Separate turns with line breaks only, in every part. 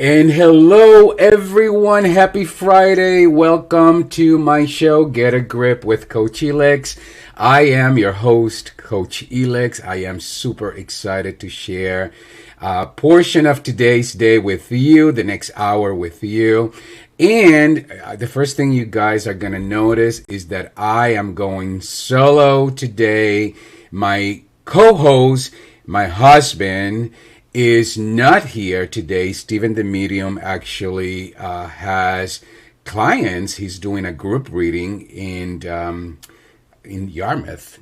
And hello, everyone. Happy Friday. Welcome to my show, Get a Grip with Coach Elix. I am your host, Coach Elix. I am super excited to share a portion of today's day with you, the next hour with you. And the first thing you guys are going to notice is that I am going solo today. My co-host, my husband, is not here today. Stephen the Medium actually has clients. He's doing a group reading in Yarmouth,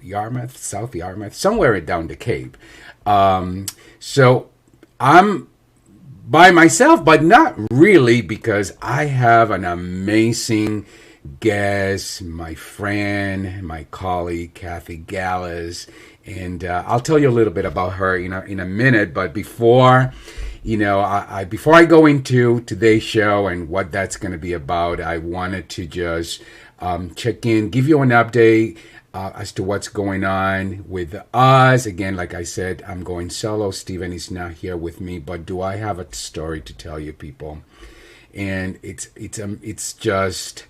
Yarmouth, South Yarmouth, somewhere down the Cape. So I'm by myself, but not really, because I have an amazing guest, my friend, my colleague, Kathy Gallas. And I'll tell you a little bit about her in a minute. But before I go into today's show and what that's going to be about, I wanted to just check in, give you an update as to what's going on with us. Again, like I said, I'm going solo. Steven is not here with me, but do I have a story to tell you, people? And it's just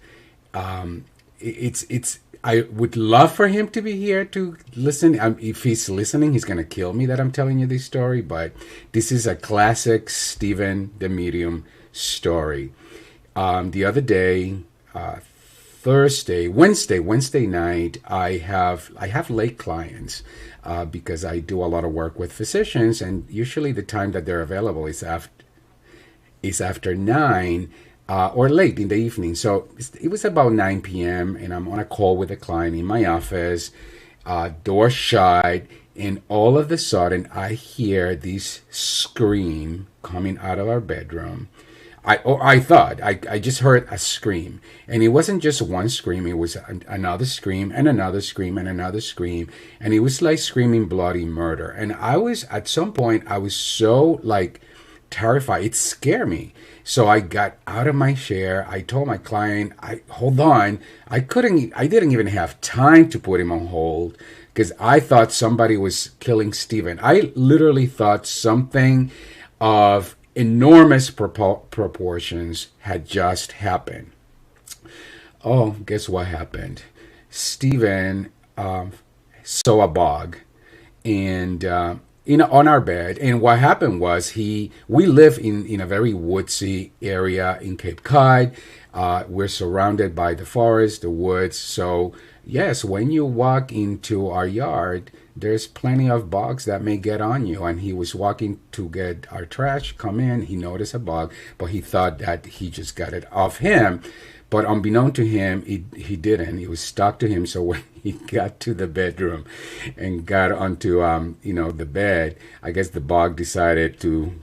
I would love for him to be here to listen. If he's listening, he's going to kill me that I'm telling you this story. But this is a classic Stephen the Medium story. The other day, Wednesday night, I have late clients because I do a lot of work with physicians, and usually the time that they're available is after 9. Or late in the evening. So it was about 9 p.m. and I'm on a call with a client in my office, door shut, and all of a sudden I hear this scream coming out of our bedroom. I thought I just heard a scream, and it wasn't just one scream. It was another scream and another scream and another scream, and it was like screaming bloody murder. And at some point I was so terrified. It scared me. So I got out of my chair. I told my client, hold on. I didn't even have time to put him on hold because I thought somebody was killing Stephen. I literally thought something of enormous proportions had just happened. Oh, guess what happened? Stephen saw a bug and on our bed, and what happened was we live in a very woodsy area in Cape Cod. We're surrounded by the forest, the woods. So yes, when you walk into our yard, there's plenty of bugs that may get on you. And he was walking to get our trash, come in, he noticed a bug, but he thought that he just got it off him. But unbeknown to him, he didn't. It was stuck to him. So when he got to the bedroom and got onto the bed, I guess the bug decided to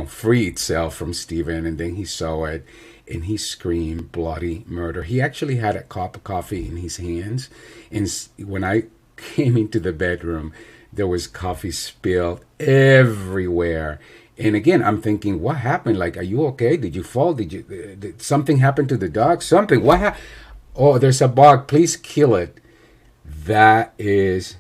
free itself from Stephen, and then he saw it and he screamed bloody murder. He actually had a cup of coffee in his hands, and when I came into the bedroom, there was coffee spilled everywhere. And again, I'm thinking, what happened? Are you okay? Did you fall? Did something happen to the dog? Something. What happened? Oh, there's a bug. Please kill it. That is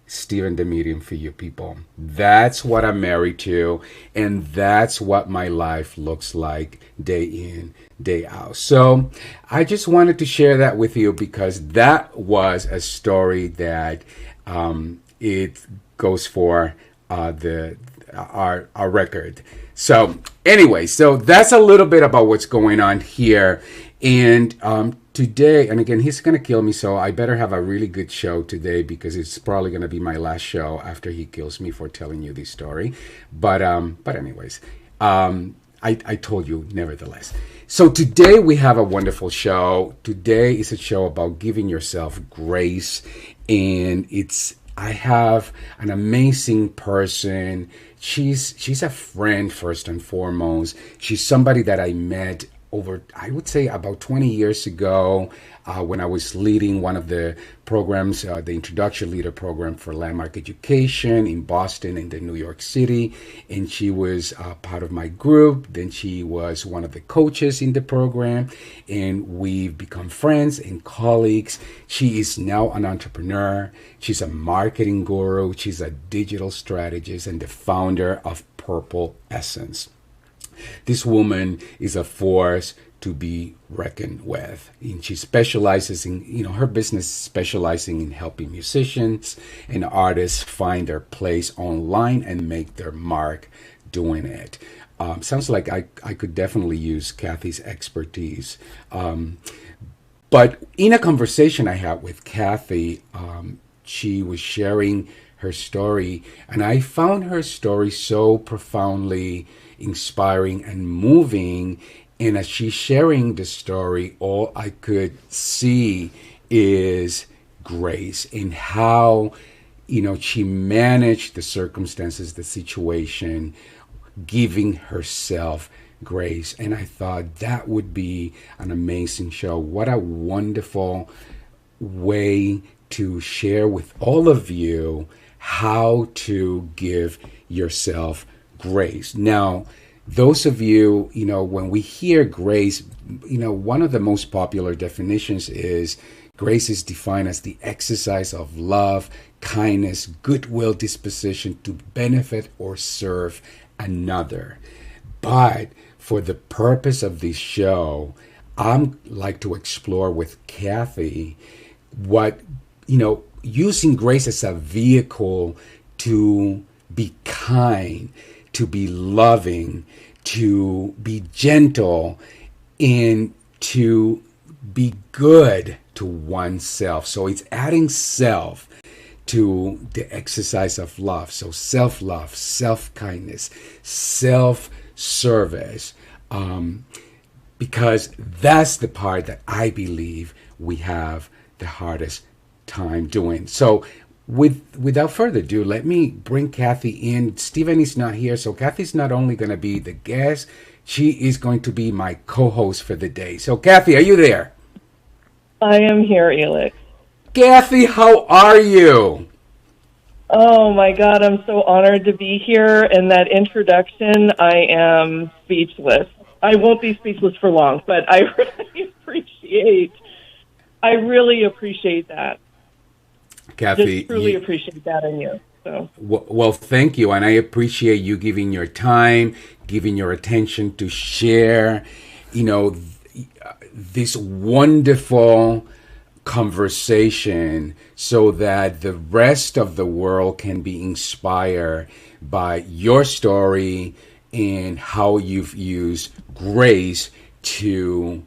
Stephen the Medium for you people. That's what I'm married to. And that's what my life looks like day in, day out. So I just wanted to share that with you because that was a story that it goes for our record. So anyway, so that's a little bit about what's going on here. And today, and again, he's going to kill me, so I better have a really good show today because it's probably going to be my last show after he kills me for telling you this story. But anyways, I told you nevertheless. So today we have a wonderful show. Today is a show about giving yourself grace, and I have an amazing person. She's a friend first and foremost. She's somebody that I met over, I would say, about 20 years ago when I was leading one of the programs, the Introduction Leader Program for Landmark Education in Boston and in New York City. And she was part of my group. Then she was one of the coaches in the program. And we've become friends and colleagues. She is now an entrepreneur. She's a marketing guru. She's a digital strategist and the founder of Purple Essence. This woman is a force to be reckoned with. And she specializes in, her business specializing in helping musicians and artists find their place online and make their mark doing it. Sounds like I could definitely use Kathy's expertise. But in a conversation I had with Kathy, she was sharing her story, and I found her story so profoundly inspiring and moving. And as she's sharing the story, all I could see is grace in how, she managed the circumstances, the situation, giving herself grace. And I thought that would be an amazing show. What a wonderful way to share with all of you how to give yourself grace. Now, those of you, when we hear grace, one of the most popular definitions is grace is defined as the exercise of love, kindness, goodwill, disposition to benefit or serve another. But for the purpose of this show, I'm like to explore with Kathy what, using grace as a vehicle to be kind, to be loving, to be gentle, and to be good to oneself. So it's adding self to the exercise of love. So self-love, self-kindness, self-service, because that's the part that I believe we have the hardest time doing. So without further ado, let me bring Kathy in. Stephen is not here, so Kathy's not only going to be the guest, she is going to be my co-host for the day. So Kathy, are you there?
I am here, Elix.
Kathy, how are you?
Oh my God, I'm so honored to be here. And that introduction, I am speechless. I won't be speechless for long, but I really appreciate that.
Kathy,
just truly appreciate that in you. So.
Well, thank you, and I appreciate you giving your time, giving your attention to share, this wonderful conversation, so that the rest of the world can be inspired by your story and how you've used grace to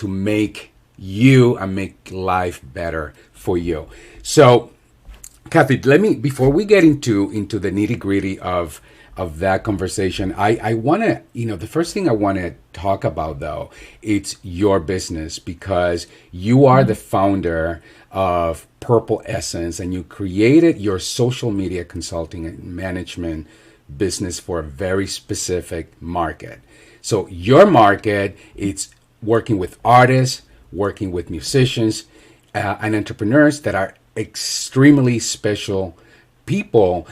make you and make life better for you. So, Kathy, before we get into the nitty gritty of that conversation, I want to, the first thing I want to talk about, though, it's your business, because you are the founder of Purple Essence, and you created your social media consulting and management business for a very specific market. So your market, it's working with artists, working with musicians, and entrepreneurs that are extremely special people.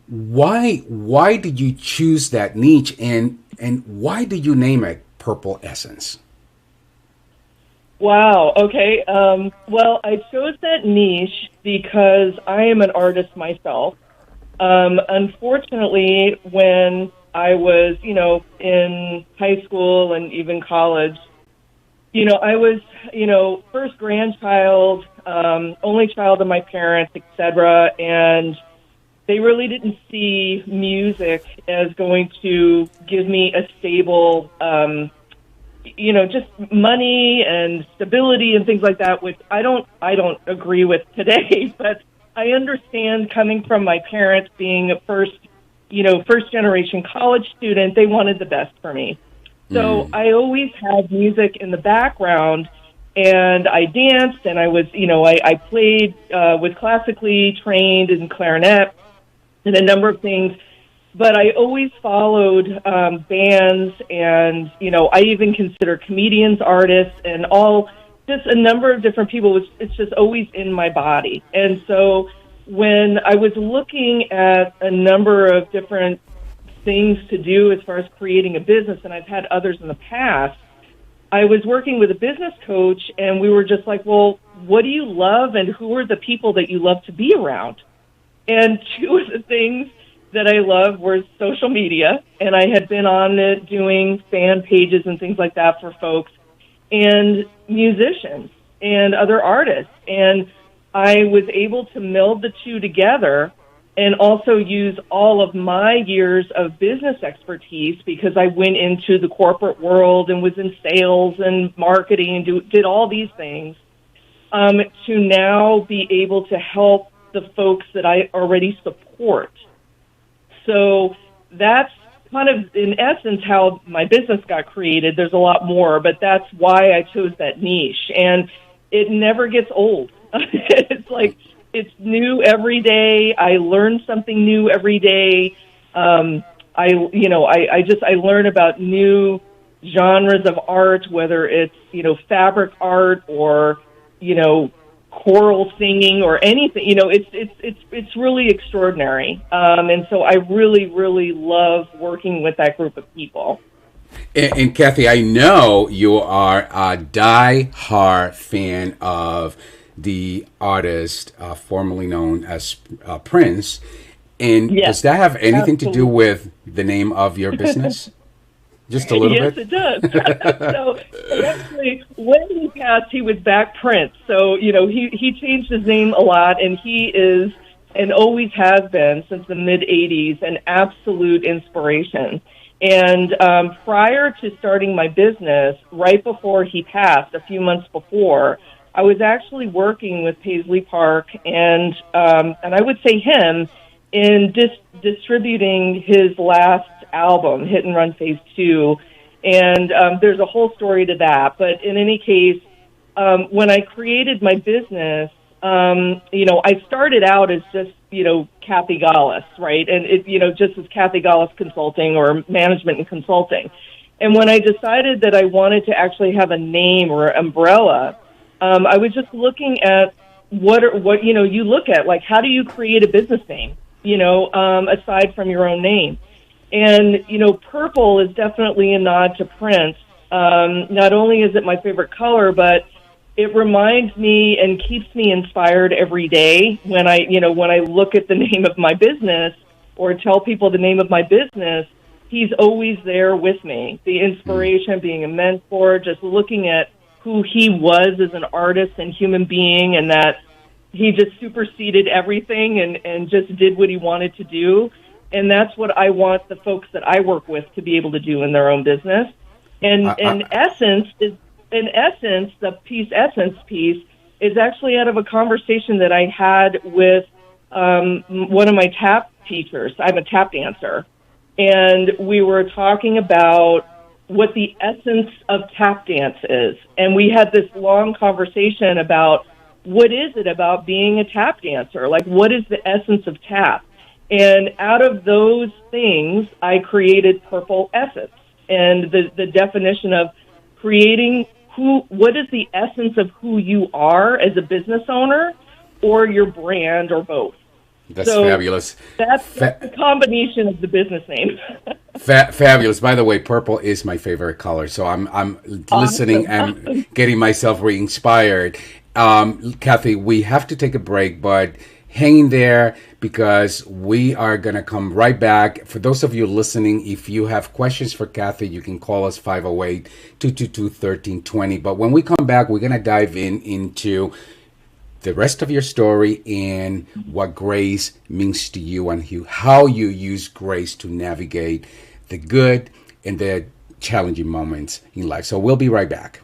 Why did you choose that niche, and why did you name it Purple Essence?
Wow. Okay. Well, I chose that niche because I am an artist myself. Unfortunately, when I was, in high school and even college, I was, first grandchild, only child of my parents, etc. And they really didn't see music as going to give me a stable, just money and stability and things like that, which I don't agree with today. But I understand, coming from my parents being a first generation college student, they wanted the best for me. So I always had music in the background, and I danced, and I was, I played, was classically trained in clarinet and a number of things, but I always followed bands, and, I even consider comedians artists, and just a number of different people. It's just always in my body. And so when I was looking at a number of different things to do as far as creating a business, and I've had others in the past, I was working with a business coach, and we were just like, well, what do you love, and who are the people that you love to be around? And two of the things that I love was social media, and I had been on it doing fan pages and things like that for folks and musicians and other artists. And I was able to meld the two together and also use all of my years of business expertise because I went into the corporate world and was in sales and marketing and did all these things to now be able to help the folks that I already support. So that's kind of, in essence, how my business got created. There's a lot more, but that's why I chose that niche. And it never gets old. It's like it's new every day. I learn something new every day. I learn about new genres of art, whether it's, fabric art or, choral singing or anything. It's really extraordinary. And so I really love working with that group of people.
And Kathy, I know you are a die-hard fan of the artist formerly known as Prince. And
Yes,
does that have anything to do
absolutely.
with the name of your business? Just a little
Yes,
bit?
it does. So actually, when he passed, he was back Prince. So, he changed his name a lot, and he is, and always has been since the mid 80s, an absolute inspiration. And prior to starting my business, right before he passed, a few months before, I was actually working with Paisley Park and I would say him in distributing his last album, Hit and Run Phase 2. And there's a whole story to that. But in any case, when I created my business, I started out as just, Kathy Gallus, right? And just as Kathy Gallus Consulting or Management and Consulting. And when I decided that I wanted to actually have a name or umbrella, I was just looking at what you look at, like, how do you create a business name, aside from your own name? And, purple is definitely a nod to Prince. Not only is it my favorite color, but it reminds me and keeps me inspired every day when I look at the name of my business or tell people the name of my business. He's always there with me. The inspiration, being a mentor, just looking at who he was as an artist and human being, and that he just superseded everything and just did what he wanted to do. And that's what I want the folks that I work with to be able to do in their own business. And
I,
in essence, the piece essence piece is actually out of a conversation that I had with one of my tap teachers. I'm a tap dancer, and we were talking about what the essence of tap dance is. And we had this long conversation about what is it about being a tap dancer? Like, what is the essence of tap? And out of those things, I created Purple Essence. And the definition of creating what is the essence of who you are as a business owner or your brand or both.
that's
So
fabulous.
that's the combination of the business name.
Fabulous. By the way, purple is my favorite color. So I'm listening
Awesome.
and getting myself re-inspired. Kathy, we have to take a break, but hang in there because we are going to come right back. For those of you listening, if you have questions for Kathy, you can call us 508-222-1320. But when we come back, we're going to dive into the rest of your story and what grace means to you and how you use grace to navigate the good and the challenging moments in life. So we'll be right back.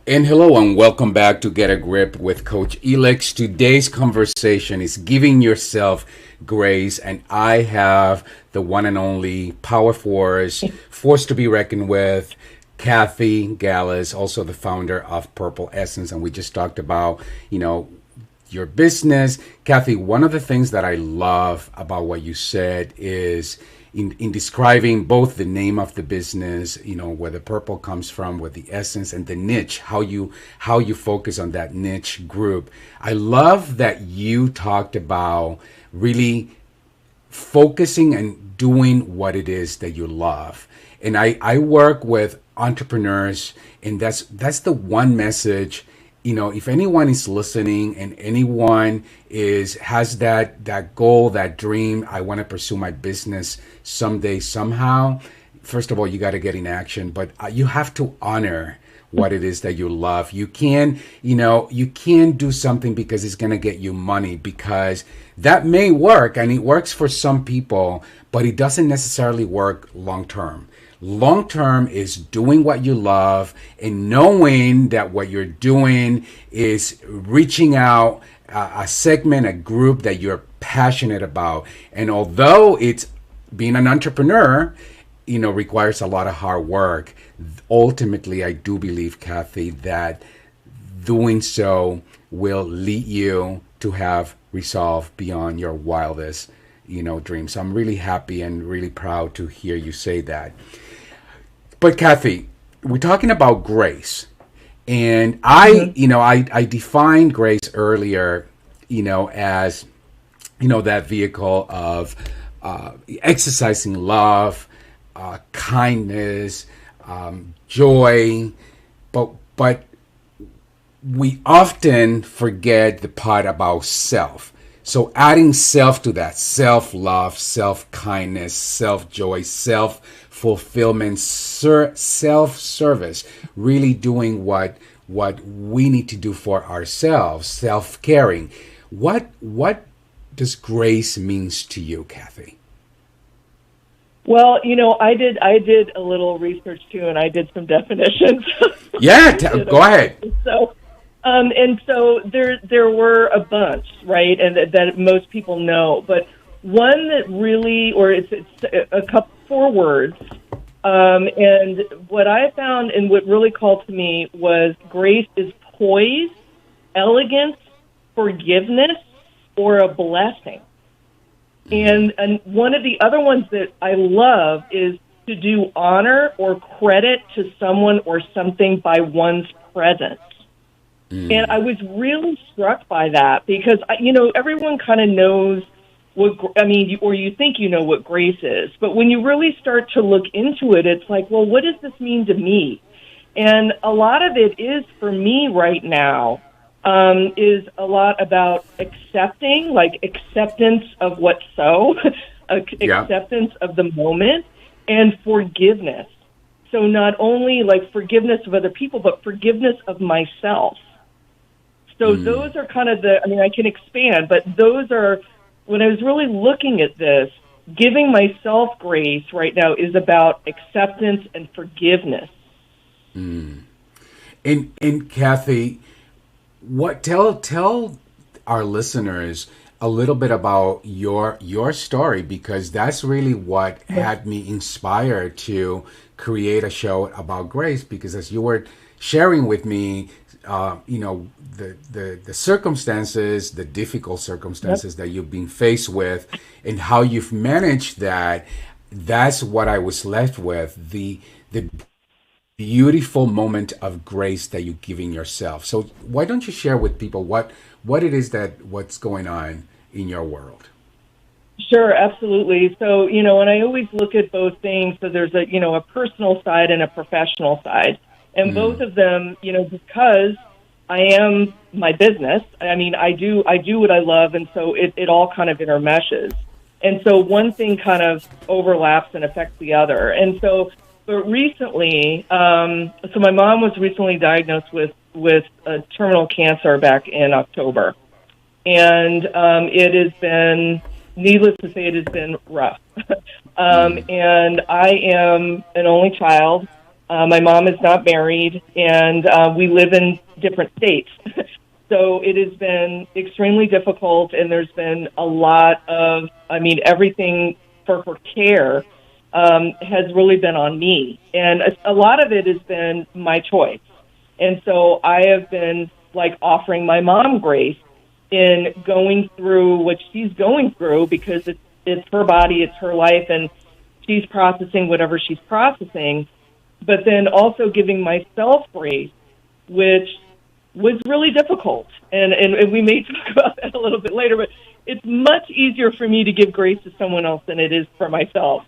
And hello and welcome back to Get a Grip with Coach Elix. Today's conversation is giving yourself grace, and I have the one and only power force to be reckoned with, Kathy Gallus, also the founder of Purple Essence, and we just talked about, your business. Kathy, one of the things that I love about what you said is in describing both the name of the business, where the purple comes from, where the essence and the niche, how you focus on that niche group. I love that you talked about really focusing and doing what it is that you love. And I work with entrepreneurs, and that's the one message. If anyone is listening and anyone has that goal, that dream, I want to pursue my business someday, somehow. First of all, you got to get in action, but you have to honor what it is that you love. You can do something because it's going to get you money, because that may work and it works for some people, but it doesn't necessarily work long term. Long term is doing what you love and knowing that what you're doing is reaching out a segment, a group that you're passionate about. And although it's being an entrepreneur, requires a lot of hard work, ultimately, I do believe, Kathy, that doing so will lead you to have resolve beyond your wildest, dreams. So I'm really happy and really proud to hear you say that. But Kathy, we're talking about grace, and I defined grace earlier, as that vehicle of exercising love, kindness, joy, but we often forget the part about self. So adding self to that, self-love, self-kindness, self-joy, self-fulfillment, self-service, really doing what we need to do for ourselves, self-caring. What does grace means to you, Kathy?
Well, I did a little research too, and I did some definitions.
Yeah, go ahead.
And so there were a bunch, right, and that most people know, but one that really, or it's a couple 4 words, and what I found and what really called to me was grace is poise, elegance, forgiveness, or a blessing. And one of the other ones that I love is to do honor or credit to someone or something by one's presence. And I was really struck by that because, everyone kind of knows or you think you know what grace is. But when you really start to look into it, it's like, well, what does this mean to me? And a lot of it is, for me right now, is a lot about acceptance of what's acceptance of the moment, and forgiveness. So not only forgiveness of other people, but forgiveness of myself. So those are kind of I can expand, but those are, when I was really looking at this, giving myself grace right now is about acceptance and forgiveness.
And Kathy, tell our listeners a little bit about your story, because that's really what had me inspired to create a show about grace, because as you were sharing with me, the circumstances, the difficult circumstances that you've been faced with, and how you've managed that. That's what I was left with, the beautiful moment of grace that you're giving yourself. So why don't you share with people what it is what's going on in your world?
Sure, absolutely. So, and I always look at both things. So there's a personal side and a professional side. And both of them, because I am my business, I do what I love, and so it all kind of intermeshes. And so one thing kind of overlaps and affects the other. And so, but recently, so my mom was recently diagnosed with a terminal cancer back in October. And it has been, needless to say, it has been rough. And I am an only child. My mom is not married, and we live in different states. So it has been extremely difficult, and there's been a lot of, everything for her care has really been on me. And a lot of it has been my choice. And so I have been like offering my mom grace in going through what she's going through, because it's her body, it's her life, and she's processing whatever she's processing. But then also giving myself grace, which was really difficult. And we may talk about that a little bit later, but it's much easier for me to give grace to someone else than it is for myself.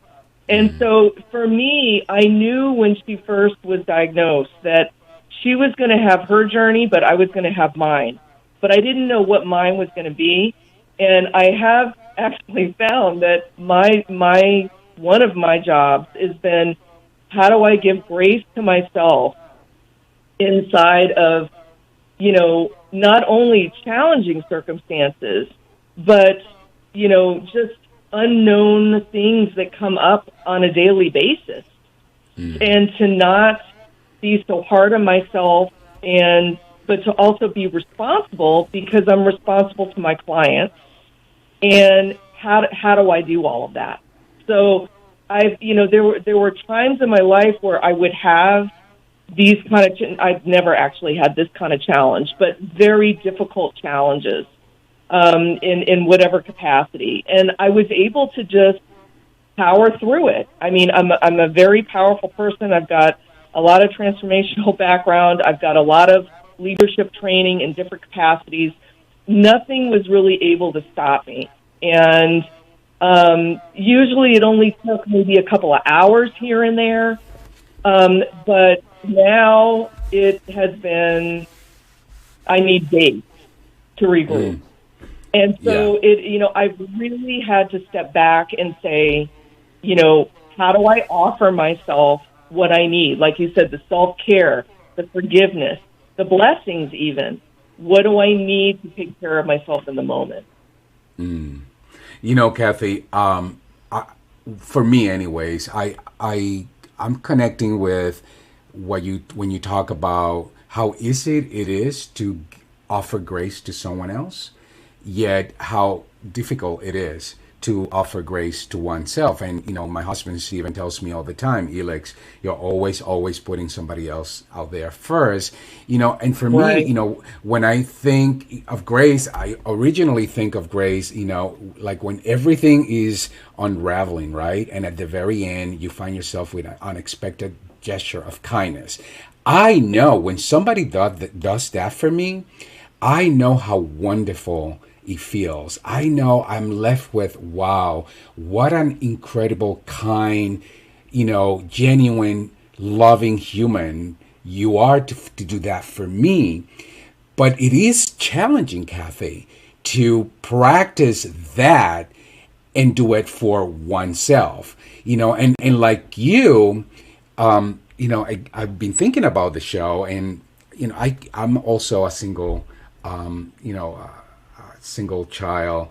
And so for me, I knew when she first was diagnosed that she was going to have her journey, but I was going to have mine. But I didn't know what mine was going to be. And I have actually found that one of my jobs has been, how do I give grace to myself inside of, not only challenging circumstances, but, just unknown things that come up on a daily basis. And to not be so hard on myself, but to also be responsible, because I'm responsible to my clients. And how do I do all of that? So there were times in my life where I would have these kind of, I've never actually had this kind of challenge, but very difficult challenges in whatever capacity. And I was able to just power through it. I'm a very powerful person. I've got a lot of transformational background. I've got a lot of leadership training in different capacities. Nothing was really able to stop me. And usually it only took maybe a couple of hours here and there. But now it has been, I need days to regroup. And so I've really had to step back and say, how do I offer myself what I need? Like you said, the self-care, the forgiveness, the blessings even. What do I need to take care of myself in the moment?
Kathy, for me anyways, I'm connecting with when you talk about how easy it is to offer grace to someone else, yet how difficult it is to offer grace to oneself. And, my husband Stephen tells me all the time, Elix, you're always putting somebody else out there first, and for
Right.
me, when I think of grace, I originally think of grace, like when everything is unraveling, right? And at the very end, you find yourself with an unexpected gesture of kindness. I know when somebody does that for me, I know how wonderful it feels. I know I'm left with, wow, what an incredible, kind, genuine, loving human you are to do that for me. But it is challenging, Kathy, to practice that and do it for oneself. And like you, I've been thinking about the show, and I'm also a single, single child.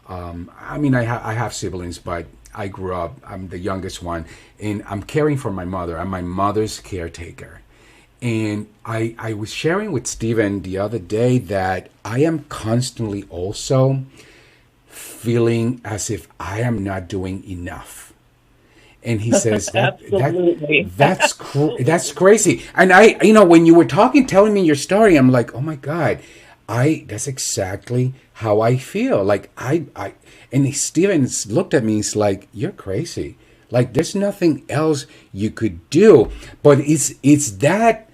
I have siblings, but I grew up. I'm the youngest one, and I'm caring for my mother. I'm my mother's caretaker. And I was sharing with Stephen the other day that I am constantly also feeling as if I am not doing enough. And he says
Absolutely.
that's crazy. And when you were telling me your story, I'm like, oh my God, that's exactly how I feel. Like and Stevens looked at me. He's like, you're crazy. Like there's nothing else you could do. But it's that,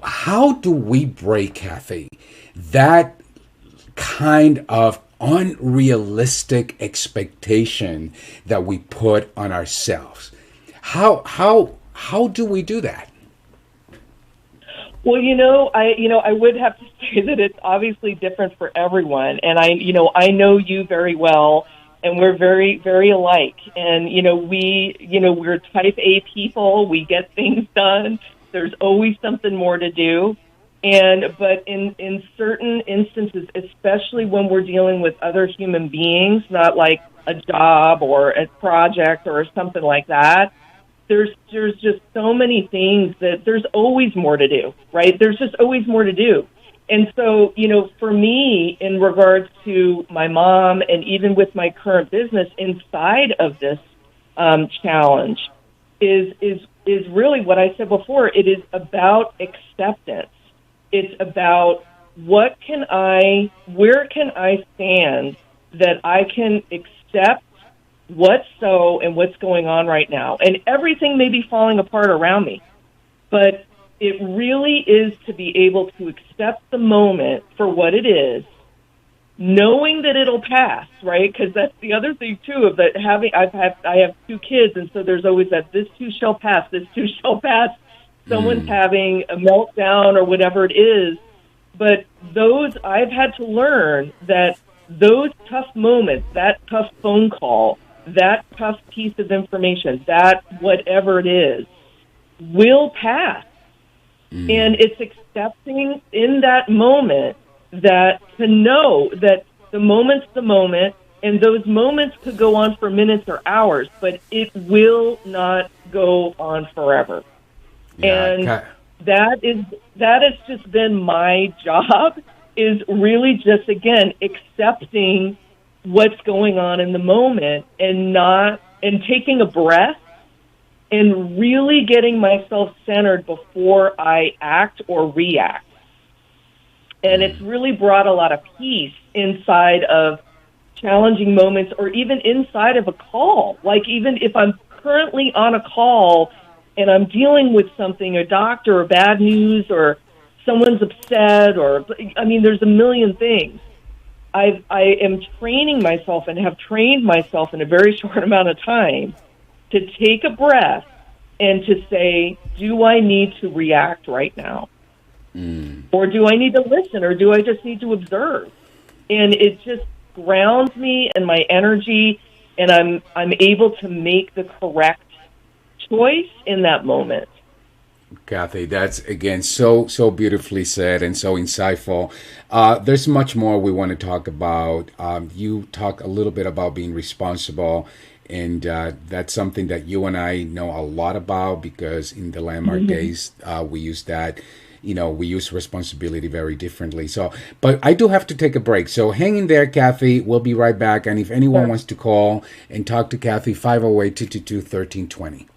how do we break, Kathy, that kind of unrealistic expectation that we put on ourselves? How do we do that?
Well, I would have to say that it's obviously different for everyone. And I know you very well, and we're very, very alike. And, we're type A people. We get things done. There's always something more to do. But in certain instances, especially when we're dealing with other human beings, not like a job or a project or something like that, there's just so many things that there's always more to do, right? There's just always more to do. And so, for me, in regards to my mom and even with my current business inside of this challenge is really what I said before. It is about acceptance. It's about where can I stand that I can accept what's so and what's going on right now. And everything may be falling apart around me, but it really is to be able to accept the moment for what it is, knowing that it'll pass, right? Because that's the other thing too of that I have two kids, and so there's always that this too shall pass, this too shall pass. Someone's
Mm.
having a meltdown or whatever it is, but those I've had to learn that those tough moments, that tough phone call, that tough piece of information, that whatever it is, will pass. And
Mm.
it's accepting in that moment that to know that the moment's the moment, and those moments could go on for minutes or hours, but it will not go on forever.
Yeah.
And that has just been my job is really just again accepting what's going on in the moment and not and taking a breath and really getting myself centered before I act or react. And it's really brought a lot of peace inside of challenging moments or even inside of a call. Like even if I'm currently on a call and I'm dealing with something, a doctor or bad news or someone's upset or, I mean, there's a million things. I am training myself and have trained myself in a very short amount of time to take a breath and to say, do I need to react right now?
Mm.
Or do I need to listen? Or do I just need to observe? And it just grounds me and my energy, and I'm able to make the correct choice in that moment.
Kathy, that's again so beautifully said and so insightful. There's much more we want to talk about. You talk a little bit about being responsible, and that's something that you and I know a lot about because in the landmark
Mhm.
days we use that. We use responsibility very differently. So, but I do have to take a break. So hang in there, Kathy. We'll be right back. And if anyone
Sure.
wants to call and talk to Kathy, 508 222 1320.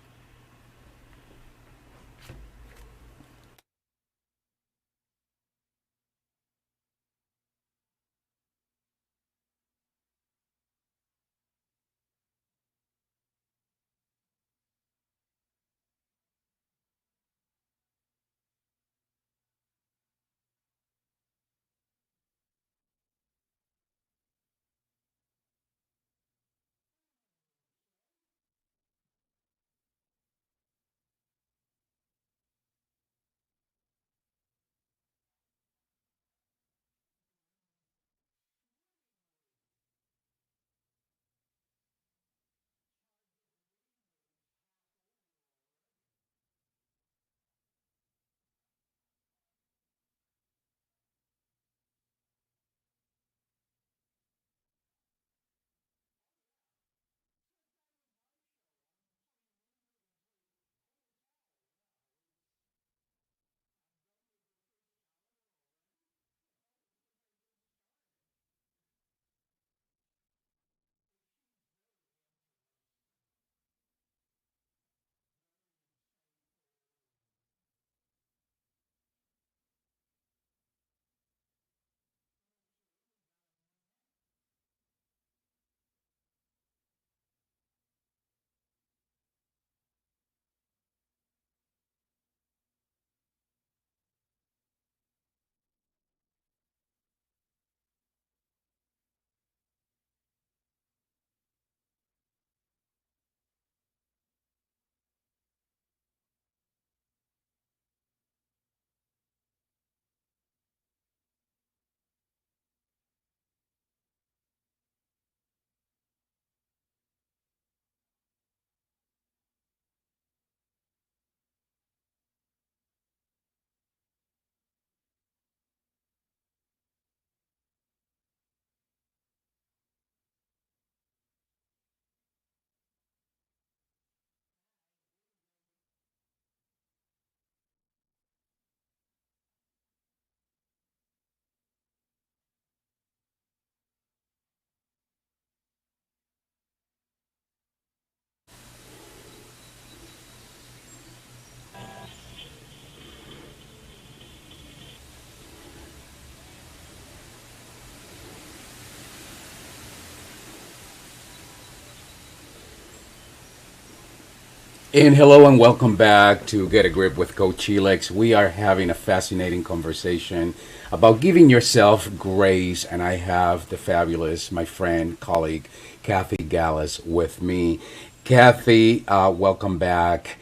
And hello and welcome back to Get a Grip with Coach Helix. We are having a fascinating conversation about giving yourself grace, and I have the fabulous, my friend, colleague, Kathy Gallus with me. Kathy, welcome back.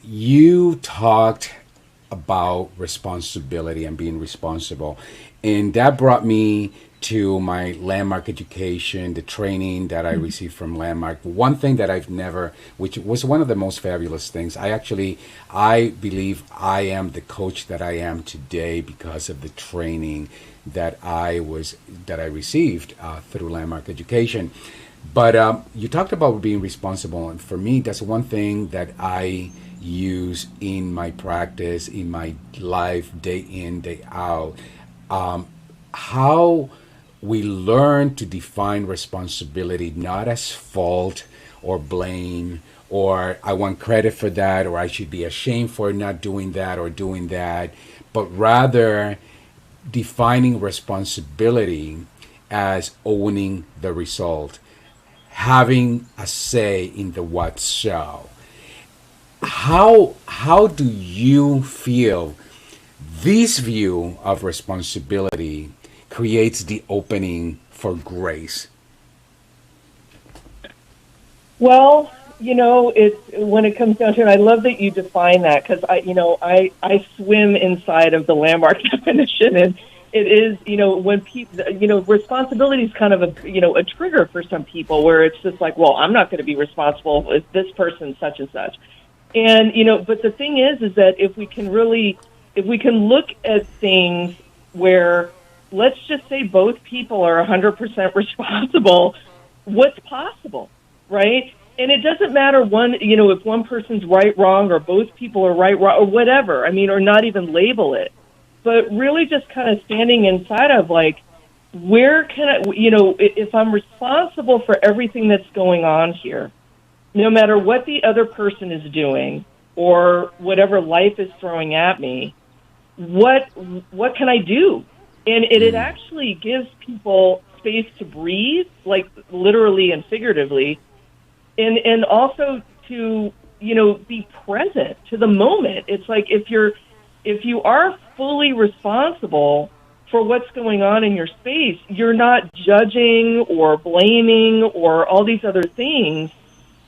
You talked about responsibility and being responsible, and that brought me to my landmark education, the training that I received from Landmark. One thing that I've never, which was one of the most fabulous things, I believe I am the coach that I am today because of the training that I received through Landmark Education. But you talked about being responsible, and for me, that's one thing that I use in my practice, in my life, day in, day out. How we learn to define responsibility not as fault or blame or I want credit for that or I should be ashamed for not doing that or doing that, but rather defining responsibility as owning the result, having a say in the what so. How do you feel this view of responsibility creates the opening for grace?
Well, it's when it comes down to it, I love that you define that because I swim inside of the landmark definition, and it is, when people, responsibility is kind of a trigger for some people where it's just like, well, I'm not going to be responsible if this person such and such. And, but the thing is that if we can look at things where, let's just say both people are 100% responsible, what's possible, right? And it doesn't matter if one person's right, wrong, or both people are right, wrong, or whatever, or not even label it, but really just kind of standing inside of like, where can I, if I'm responsible for everything that's going on here, no matter what the other person is doing or whatever life is throwing at me, what can I do? And it actually gives people space to breathe, like literally and figuratively, and also to, be present to the moment. It's like if you are fully responsible for what's going on in your space, you're not judging or blaming or all these other things.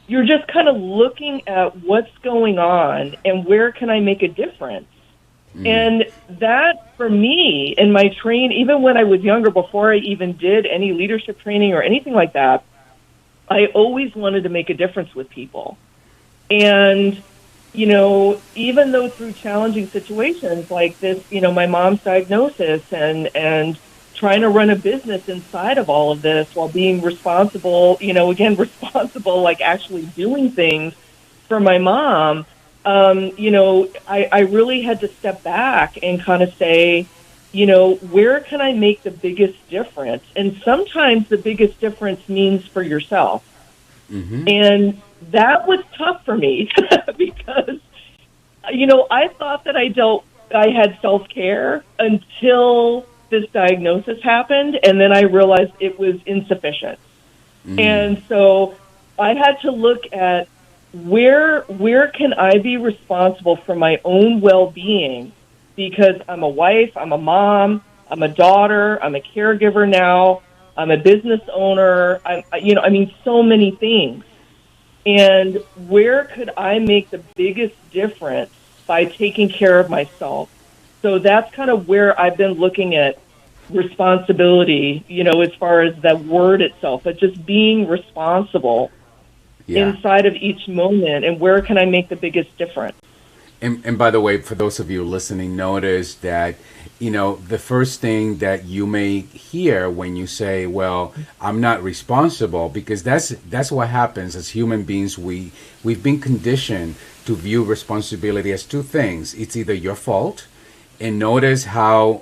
You're just kind of looking at what's going on and where can I make a difference. And that, for me, in my even when I was younger, before I even did any leadership training or anything like that, I always wanted to make a difference with people. And, even though through challenging situations like this, my mom's diagnosis and trying to run a business inside of all of this while being responsible, responsible, like actually doing things for my mom, I really had to step back and kind of say, where can I make the biggest difference? And sometimes the biggest difference means for yourself. Mm-hmm. And that was tough for me because, I thought that I had self-care until this diagnosis happened. And then I realized it was insufficient. Mm-hmm. And so I had to look at where can I be responsible for my own well-being? Because I'm a wife, I'm a mom, I'm a daughter, I'm a caregiver now, I'm a business owner, so many things. And where could I make the biggest difference by taking care of myself? So that's kind of where I've been looking at responsibility, as far as that word itself, but just being responsible inside of each moment, and where can I make the biggest difference?
And by the way, for those of you listening, notice that, the first thing that you may hear when you say, well, I'm not responsible, because that's what happens as human beings. We've been conditioned to view responsibility as two things. It's either your fault, and notice how,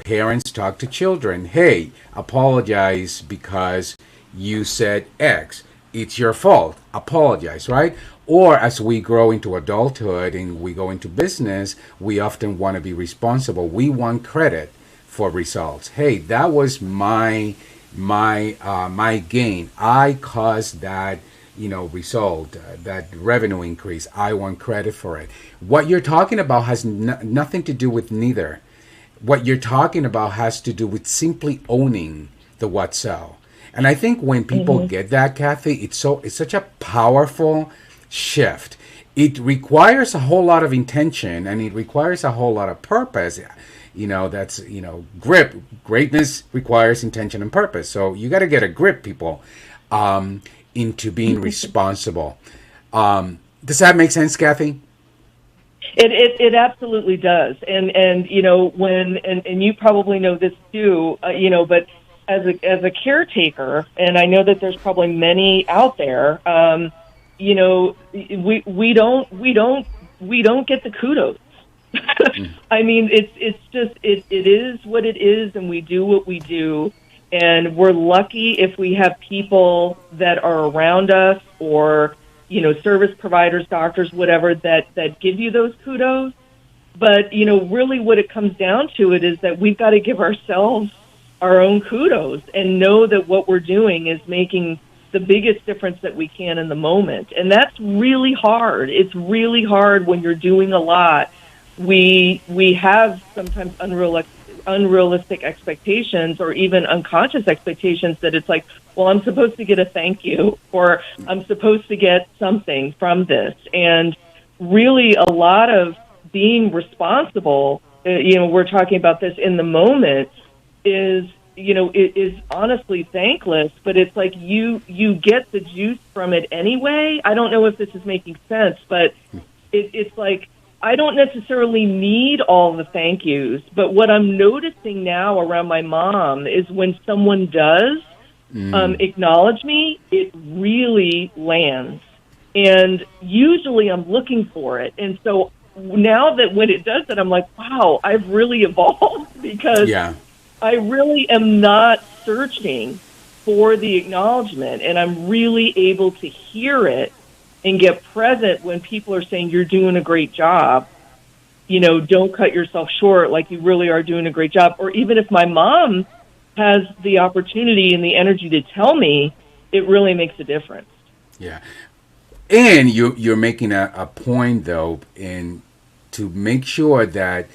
parents talk to children. Hey, apologize because you said X. It's your fault. Apologize, right? Or as we grow into adulthood and we go into business, we often want to be responsible. We want credit for results. Hey, that was my gain. I caused that result, that revenue increase, I want credit for it. What you're talking about has nothing to do with neither. What you're talking about has to do with simply owning the what sell. And I think when people
Mm-hmm.
get that, Kathy, it's such a powerful shift. It requires a whole lot of intention, and it requires a whole lot of purpose. That's grip. Greatness requires intention and purpose. So you got to get a grip, people, into being responsible. Does that make sense, Kathy?
It absolutely does. And when and you probably know this too, but as a caretaker, and I know that there's probably many out there, we don't get the kudos. I mean, it's just it is what it is, and we do what we do, and we're lucky if we have people that are around us, or service providers, doctors, whatever, that give you those kudos. But really, what it comes down to it is that we've got to give ourselves our own kudos and know that what we're doing is making the biggest difference that we can in the moment, and that's really hard. It's really hard when you're doing a lot. We have sometimes unrealistic expectations, or even unconscious expectations, that it's like, well, I'm supposed to get a thank you, or I'm supposed to get something from this. And really, a lot of being responsible, we're talking about this in the moment, is it is honestly thankless, but it's like you get the juice from it anyway. I don't know if this is making sense, but it's like, I don't necessarily need all the thank yous, but what I'm noticing now around my mom is when someone does acknowledge me, it really lands. And usually I'm looking for it. And so now that when it does that, I'm like, wow, I've really evolved, because I really am not searching for the acknowledgement, and I'm really able to hear it and get present when people are saying, you're doing a great job. Don't cut yourself short, like you really are doing a great job. Or even if my mom has the opportunity and the energy to tell me, it really makes a difference.
Yeah. And you're making a point, though, in to make sure that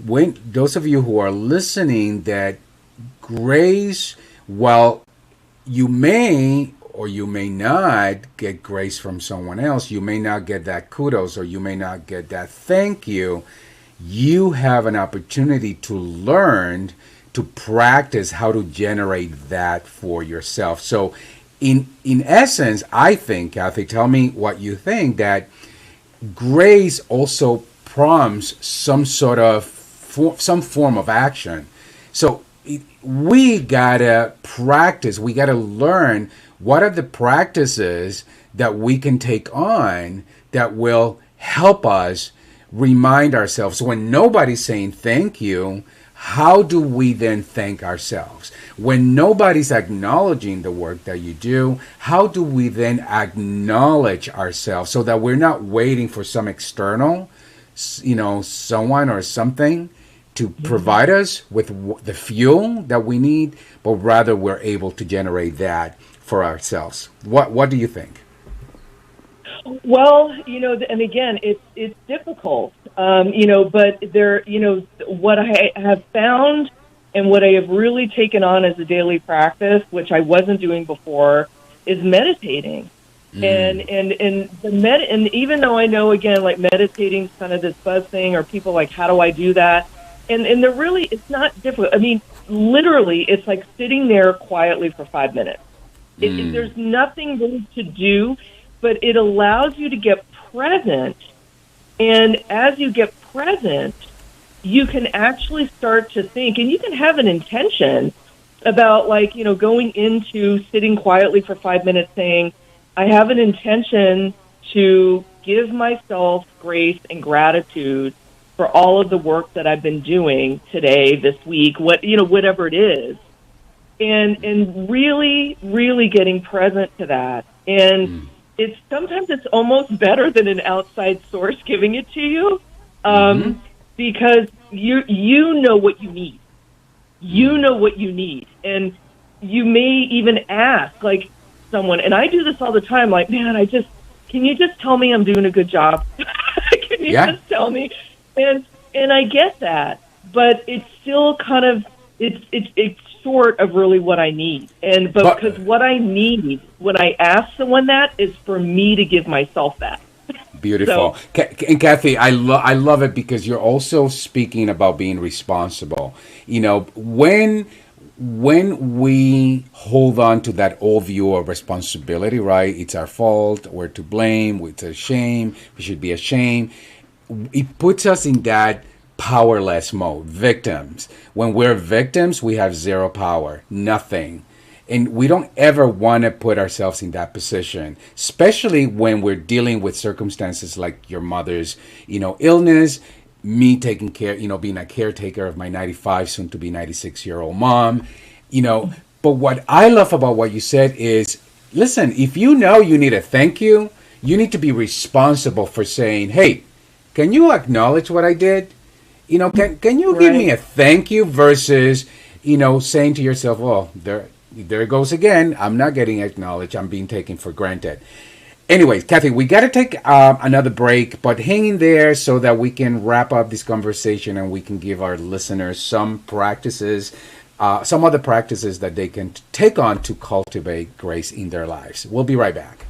when those of you who are listening, that grace, while you may or you may not get grace from someone else, you may not get that kudos, or you may not get that thank you, you have an opportunity to learn, to practice how to generate that for yourself. So in essence, I think, Kathy, tell me what you think, that grace also prompts some sort of some form of action. So we gotta practice, we gotta learn what are the practices that we can take on that will help us remind ourselves when nobody's saying thank you. How do we then thank ourselves? When nobody's acknowledging the work that you do, how do we then acknowledge ourselves, so that we're not waiting for some external, someone or something to provide us with the fuel that we need, but rather we're able to generate that for ourselves? What do you think?
Well, and again, it's difficult, but what I have found and what I have really taken on as a daily practice, which I wasn't doing before, is meditating. And even though I know, again, like, meditating is kind of this buzz thing, or people like, how do I do that? And they're really, it's not difficult. I mean, literally, it's like sitting there quietly for 5 minutes. There's nothing really to do, but it allows you to get present. And as you get present, you can actually start to think, and you can have an intention about, like, going into sitting quietly for 5 minutes saying, I have an intention to give myself grace and gratitude for all of the work that I've been doing today, this week, whatever it is. And really, really getting present to that. And sometimes it's almost better than an outside source giving it to you, because you know what you need. You know what you need. And you may even ask, like, someone, and I do this all the time, like, man, can you just tell me I'm doing a good job? Can you
Yeah.
just tell me? And I get that, but it's still kind of it's short of really what I need. But because
But
what I need when I ask someone that is for me to give myself that.
beautiful.
So
And Kathy, I love it because you're also speaking about being responsible. When we hold on to that old view of responsibility, right? It's our fault, we're to blame, it's a shame, we should be ashamed. It puts us in that powerless mode, victims. When we're victims, we have zero power, nothing. And we don't ever want to put ourselves in that position, especially when we're dealing with circumstances like your mother's, illness, me taking care, being a caretaker of my 95, soon to be 96-year-old mom, But what I love about what you said is, listen, if you know you need a thank you, you need to be responsible for saying, hey, can you acknowledge what I did? Can you give me
right.
a thank you versus, saying to yourself, oh, there it goes again. I'm not getting acknowledged. I'm being taken for granted. Anyways, Kathy, we got to take another break, but hang in there so that we can wrap up this conversation and we can give our listeners some other practices that they can take on to cultivate grace in their lives. We'll be right back.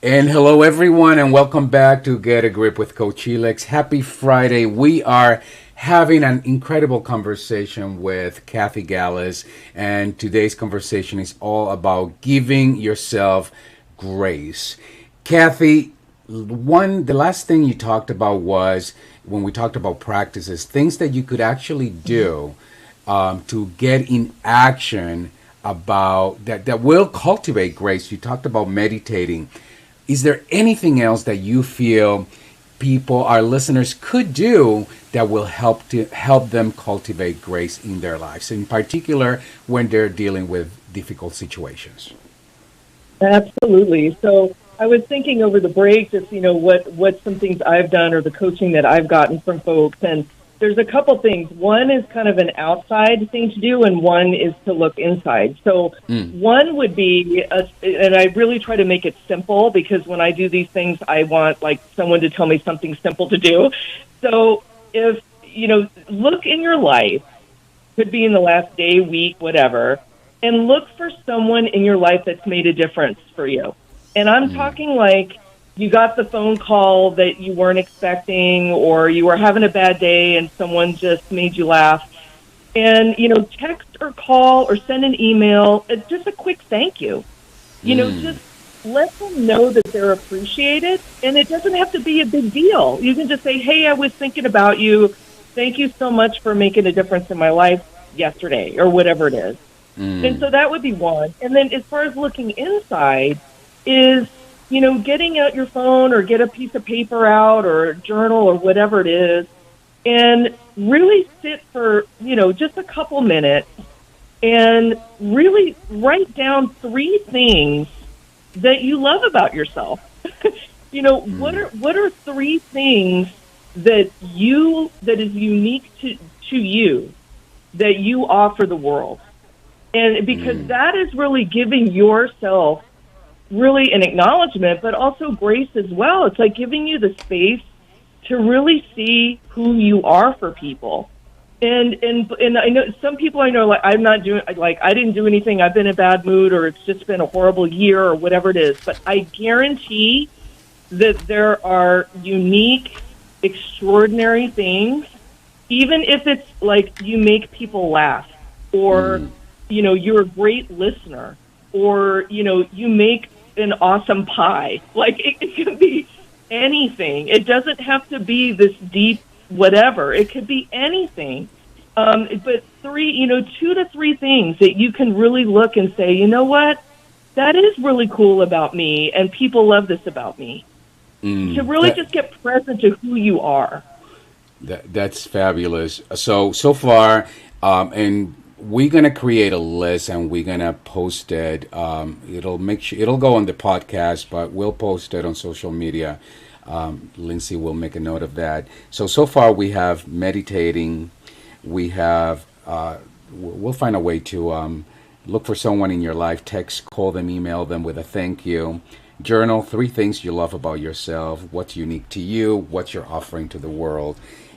And hello, everyone, and welcome back to Get a Grip with Coach Helix. Happy Friday. We are having an incredible conversation with Kathy Gallus, and today's conversation is all about giving yourself grace. Kathy, the last thing you talked about was when we talked about practices, things that you could actually do to get in action about that will cultivate grace. You talked about meditating. Is there anything else that you feel people, our listeners, could do that will help them cultivate grace in their lives, in particular when they're dealing with difficult situations?
Absolutely. So I was thinking over the break, just what some things I've done or the coaching that I've gotten from folks, and there's a couple things. One is kind of an outside thing to do, and one is to look inside. So
Mm.
one would be, and I really try to make it simple because when I do these things, I want like someone to tell me something simple to do. So if look in your life, could be in the last day, week, whatever, and look for someone in your life that's made a difference for you. And I'm talking like you got the phone call that you weren't expecting, or you were having a bad day and someone just made you laugh. And, text or call or send an email, just a quick thank you.
Mm.
Just let them know that they're appreciated. And it doesn't have to be a big deal. You can just say, hey, I was thinking about you. Thank you so much for making a difference in my life yesterday, or whatever it is. And
Mm.
so that would be one. And then as far as looking inside is, getting out your phone or get a piece of paper out or a journal or whatever it is, and really sit for, just a couple minutes and really write down three things that you love about yourself. What are three things that is unique to you that you offer the world? And because
Mm.
that is really giving yourself really an acknowledgement, but also grace as well. It's like giving you the space to really see who you are for people. And I know some people I know, like, I'm not doing, like, I didn't do anything. I've been in a bad mood, or it's just been a horrible year, or whatever it is. But I guarantee that there are unique, extraordinary things, even if it's like you make people laugh, or,
Mm.
you're a great listener, or, you make an awesome pie. Like, it can be anything. It doesn't have to be this deep whatever. It could be anything. But three, 2 to 3 things that you can really look and say, you know what? That is really cool about me, and people love this about me. To
Mm.
really just get present to who you are.
That's fabulous. So far, and we're gonna create a list and we're gonna post it. It'll go on the podcast, but we'll post it on social media. Lindsay will make a note of that. So far we have meditating. We have we'll find a way to look for someone in your life, text, call them, email them with a thank you. Journal three things you love about yourself, what's unique to you, what you're offering to the world.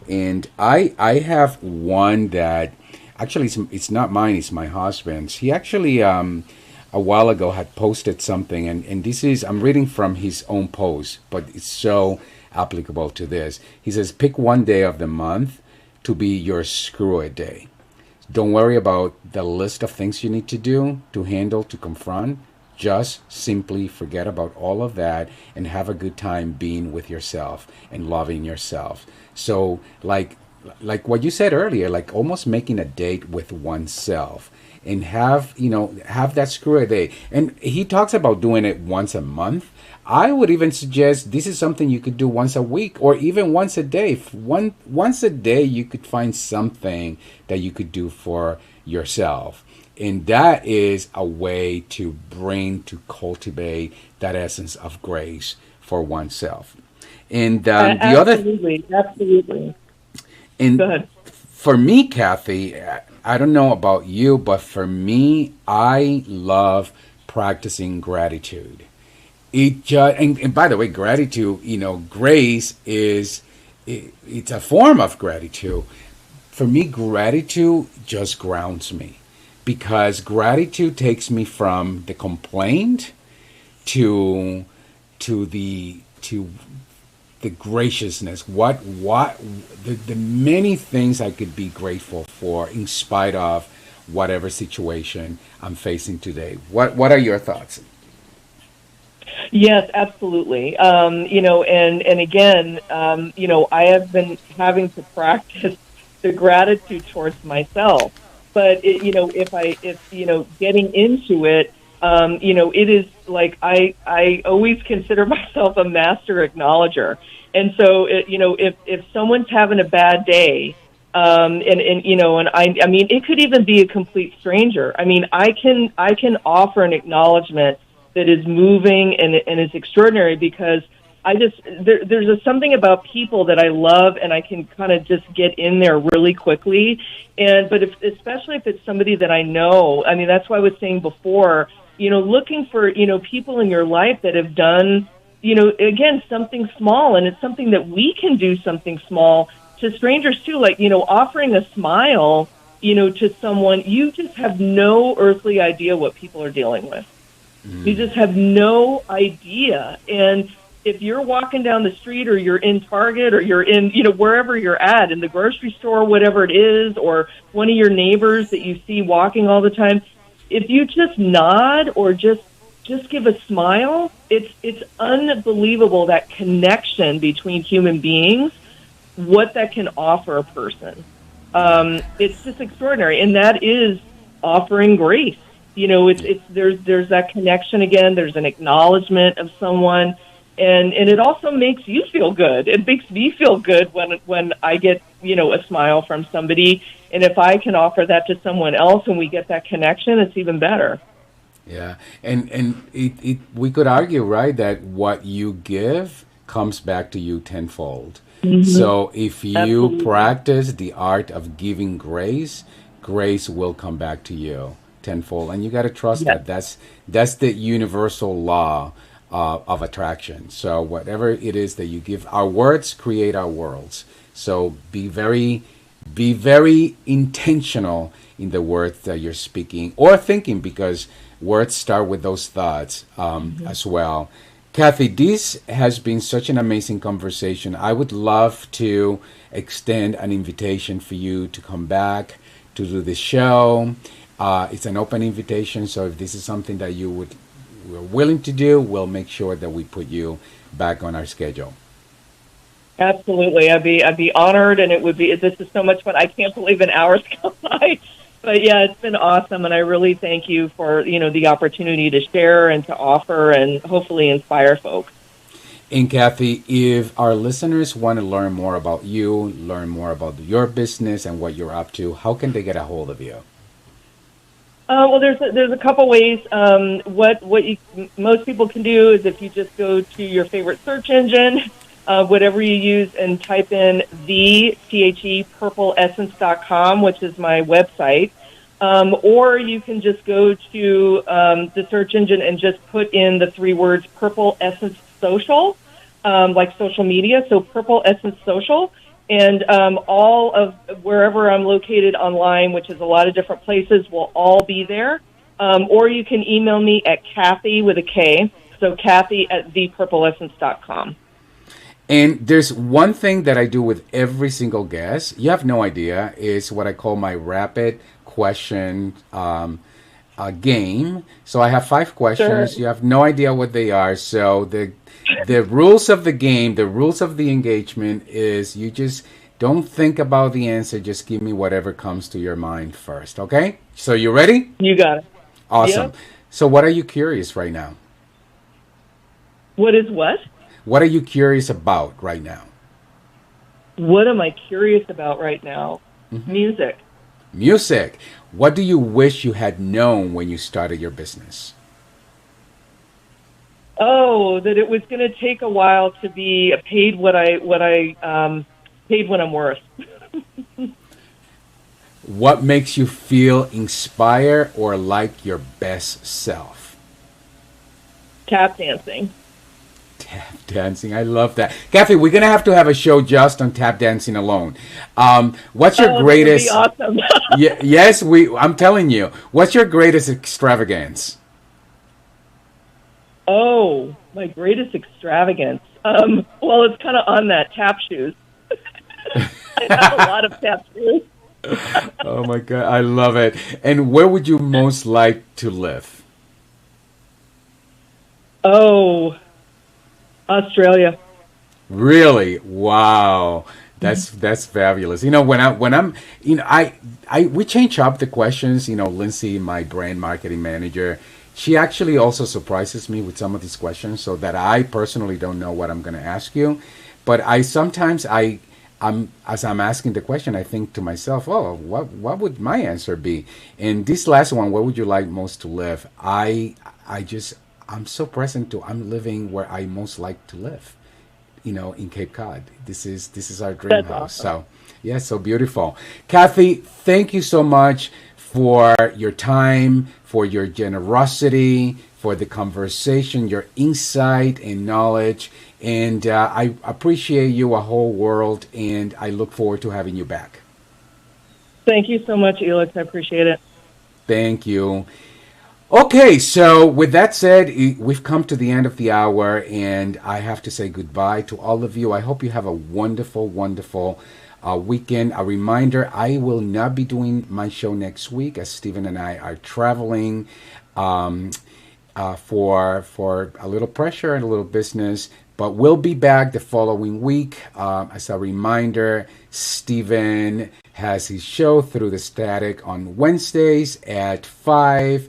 And I have one that actually it's not mine, it's my husband's. He actually a while ago had posted something, and this is, I'm reading from his own post, but it's so applicable to this. He says, pick one day of the month to be your screw it day. Don't worry about the list of things you need to do, to handle, to confront. Just simply forget about all of that and have a good time being with yourself and loving yourself. So, like what you said earlier, like almost making a date with oneself, and have that screw a day. And he talks about doing it once a month. I would even suggest this is something you could do once a week or even once a day. Once a day, you could find something that you could do for yourself. And that is a way to cultivate that essence of grace for oneself. And the other,
Absolutely, absolutely. Go
and
ahead.
for me, Kathy, I don't know about you, but for me, I love practicing gratitude. And by the way, gratitude, grace it's a form of gratitude. For me, gratitude just grounds me because gratitude takes me from the complaint to to the graciousness. What the many things I could be grateful for in spite of whatever situation I'm facing today. What are your thoughts?
Yes, absolutely. And again, I have been having to practice the gratitude towards myself. But if getting into it, it is like I always consider myself a master acknowledger. And so, if someone's having a bad day, and I mean, it could even be a complete stranger. I mean, I can offer an acknowledgement that is moving and is extraordinary because there's something about people that I love, and I can kind of just get in there really quickly. But especially if it's somebody that I know, I mean, that's why I was saying before, looking for, people in your life that have done, again, something small, and it's something that we can do something small to strangers too, like, offering a smile, to someone. You just have no earthly idea what people are dealing with. You just have no idea. And if you're walking down the street, or you're in Target, or you're in, wherever you're at, in the grocery store, whatever it is, or one of your neighbors that you see walking all the time, if you just nod or just give a smile, it's unbelievable, that connection between human beings, what that can offer a person. It's just extraordinary. And that is offering grace. There's that connection again. There's an acknowledgement of someone. And it also makes you feel good. It makes me feel good when I get, a smile from somebody. And if I can offer that to someone else and we get that connection, it's even better.
Yeah, and we could argue, right, that what you give comes back to you tenfold. So if you
Absolutely.
practice the art of giving grace, grace will come back to you tenfold, and you got to trust
Yes.
that. That's the universal law of attraction. So whatever it is that you give, our words create our worlds. So be very intentional in the words that you're speaking or thinking, because words start with those thoughts as well. Kathy, this has been such an amazing conversation. I would love to extend an invitation for you to come back to do the show. It's an open invitation, so if this is something that we're willing to do, we'll make sure that we put you back on our schedule.
Absolutely. I'd be honored, and this is so much fun. I can't believe an hour's gone by. But yeah, it's been awesome, and I really thank you for, the opportunity to share and to offer and hopefully inspire folks.
And Kathy, if our listeners want to learn more about you, learn more about your business and what you're up to, how can they get a hold of you?
Well, there's a couple ways. Most people can do is if you just go to your favorite search engine, whatever you use, and type in purpleessence.com, which is my website. Or you can just go to the search engine and just put in the three words Purple Essence Social, like social media. So Purple Essence Social. And all of wherever I'm located online, which is a lot of different places, will all be there. Or you can email me at Kathy with a K. So Kathy at thepurpleessence.com.
And there's one thing that I do with every single guest. You have no idea. Is what I call my rapid question game. So I have 5 questions.
Sure.
You have no idea what they are. So the rules of the game, the rules of the engagement is you just don't think about the answer. Just give me whatever comes to your mind first. Okay? So you ready?
You got it.
Awesome.
Yep.
So what are you curious right now?
What is what?
What are you curious about right now?
What am I curious about right now? Music.
Music. What do you wish you had known when you started your business?
Oh, that it was going to take a while to be paid what I paid what I'm worth.
What makes you feel inspired or like your best self?
Tap dancing.
Tap dancing. I love that. Kathy, we're going to have a show just on tap dancing alone. What's your greatest...
That would be awesome.
Yes, I'm telling you. What's your greatest extravagance?
Oh, my greatest extravagance. Well, it's kind of on that, tap shoes. I have a lot of tap shoes.
Oh my God, I love it. And where would you most like to live?
Oh, Australia.
Really? Wow. That's fabulous. You know, when I'm you know I we change up the questions. You know, Lindsay, my brand marketing manager, she actually also surprises me with some of these questions, so that I personally don't know what I'm going to ask you. But I sometimes I'm as I'm asking the question, I think to myself, oh, what would my answer be? And this last one, where would you like most to live? I just I'm so present to I'm living where I most like to live, you know, in Cape Cod. This is our dream
That's
house.
awesome.
So, yeah, so beautiful. Kathy, thank you so much for your time, for your generosity, for the conversation, your insight and knowledge. And I appreciate you a whole world, and I look forward to having you back.
Thank you so much, Elix. I appreciate it.
Thank you. Okay, so with that said, we've come to the end of the hour, and I have to say goodbye to all of you. I hope you have a wonderful, wonderful weekend. A reminder, I will not be doing my show next week, as Stephen and I are traveling um, for a little pressure and a little business. But we'll be back the following week. As a reminder, Stephen has his show Through the Static on Wednesdays at 5.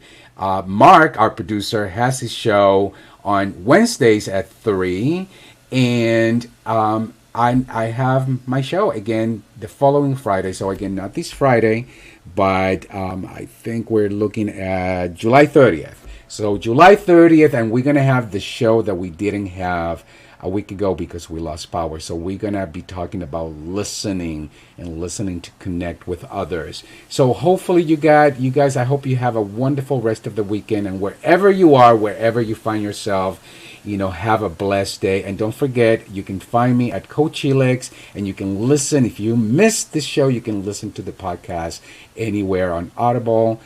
Mark, our producer, has his show on Wednesdays at 3. And I have my show again the following Friday. So, again, not this Friday, but I think we're looking at July 30th. So July 30th, and we're going to have the show that we didn't have a week ago because we lost power. So we're going to be talking about listening and listening to connect with others. So hopefully you guys, I hope you have a wonderful rest of the weekend, and wherever you are, wherever you find yourself, you know, have a blessed day. And don't forget, you can find me at Coach Helix, and you can listen. If you missed this show, you can listen to the podcast anywhere on Audible,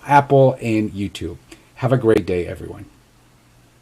Apple, and YouTube. Have a great day, everyone.